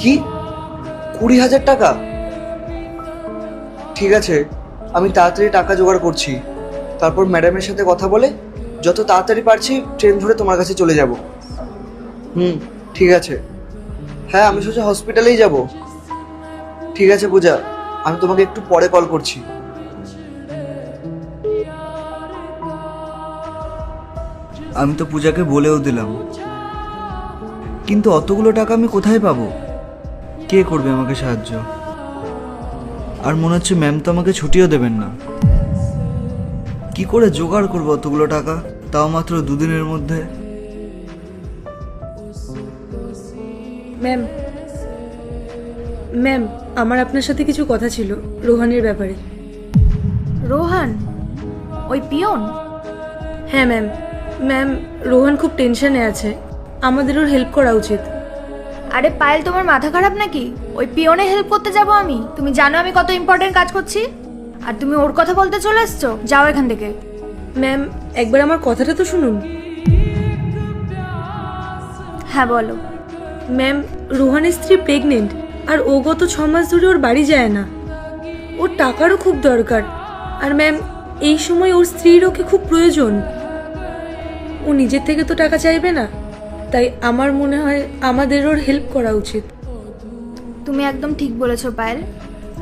কি 20,000 টাকা? ঠিক আছে, আমি তাড়াতাড়ি টাকা জোগাড় করছি। তারপর ম্যাডামের সাথে কথা বলে যত তাড়াতাড়ি পারছি ট্রেন ধরে তোমার কাছে চলে যাব। ঠিক আছে। হ্যাঁ, আমি সোজা হসপিটালেই যাব। ঠিক আছে পূজা, আমি তোমাকে একটু পরে কল করছি। আমি তো পূজাকে বলেও দিলাম, কিন্তু অতগুলো টাকা আমি কোথায় পাবো? কে করবে আমাকে সাহায্য? আর মনে হচ্ছে ম্যাম তো আমাকে ছুটিও দেবেন না। কি করে জোগাড় করবো অতগুলো টাকা, তাও মাত্র দুদিনের মধ্যে? ম্যাম ম্যাম আমার আপনার সাথে কিছু কথা ছিল রোহানের ব্যাপারে। রোহান? ওই পিয়ন? হ্যাঁ ম্যাম। ম্যাম, রোহান খুব টেনশনে আছে, আমাদের ওর হেল্প করা উচিত। আরে পায়েল, তোমার মাথা খারাপ নাকি? ওই পিয়নে হেল্প করতে যাব আমি? তুমি জানো আমি কত ইম্পর্টেন্ট কাজ করছি, আর তুমি ওর কথা বলতে চলে এসছো? যাও এখান থেকে। ম্যাম, একবার আমার কথাটা তো শুনুন। হ্যাঁ বলো। ম্যাম, রোহানের স্ত্রী প্রেগনেন্ট, আর ও গত 6 মাস ধরে ওর বাড়ি যায় না। ওর টাকারও খুব দরকার, আর ম্যাম এই সময় ওর স্ত্রীর ওকে খুব প্রয়োজন। ও নিজের থেকে তো টাকা চাইবে না, তাই আমার মনে হয় আমাদের ওর হেল্প করা উচিত। তুমি একদম ঠিক বলেছো পায়েল।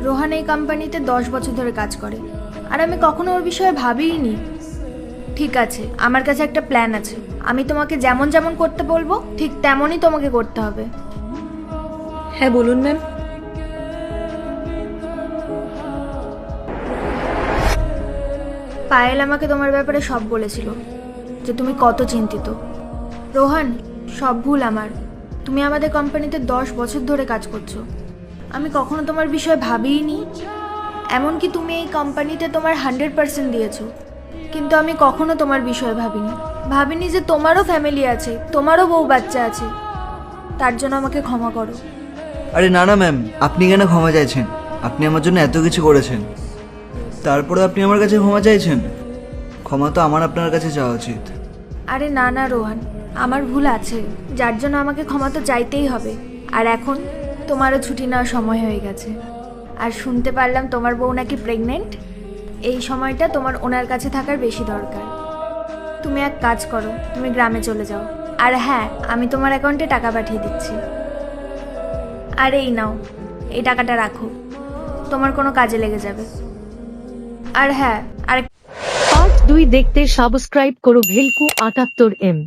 রোহান এই কোম্পানিতে 10 বছর ধরে কাজ করে, আর আমি কখনো ওর বিষয়ে ভাবিইনি। ঠিক আছে, আমার কাছে একটা প্ল্যান আছে। আমি তোমাকে যেমন যেমন করতে বলবো ঠিক তেমনই তোমাকে করতে হবে। হ্যাঁ বলুন ম্যাম। পায়েল আমাকে তোমার ব্যাপারে সব বলেছিল, যে তুমি কত চিন্তিত। রোহান, সব ভুল আমার। তুমি আমাদের কোম্পানিতে 10 বছর ধরে কাজ করছো, আমি কখনো তোমার বিষয়ে ভাবিইনি। এমনকি তুমি এই কোম্পানিতে তোমার 100% দিয়েছো, কিন্তু আমি কখনো তোমার বিষয়ে ভাবিনি যে তোমারও ফ্যামিলি আছে, তোমারও বউ বাচ্চা আছে। তার জন্য আমাকে ক্ষমা করো। আরে না না ম্যাম, আপনি কেন ক্ষমা চাইছেন? আপনি আমার জন্য এত কিছু করেছেন, তারপরে আপনি আমার কাছে ক্ষমা চাইছেন? ক্ষমা তো আমার আপনার কাছে চাওয়া উচিত। আরে না না রোহান, আমার ভুল আছে, যার জন্য আমাকে ক্ষমা তো চাইতেই হবে। আর এখন তোমারও ছুটি নেওয়ার সময় হয়ে গেছে, আর শুনতে পারলাম তোমার বউ নাকি প্রেগনেন্ট। এই সময়টা তোমার ওনার কাছে থাকার বেশি দরকার। তুমি এক কাজ করো, তুমি গ্রামে চলে যাও। আর হ্যাঁ, আমি তোমার অ্যাকাউন্টে টাকা পাঠিয়ে দিচ্ছি। আর এই নাও, এই টাকাটা রাখো, তোমার কোনো কাজে লেগে যাবে। আর হ্যাঁ, আর পার্ট 2 দেখতে সাবস্ক্রাইব করো ভেলকু 78M।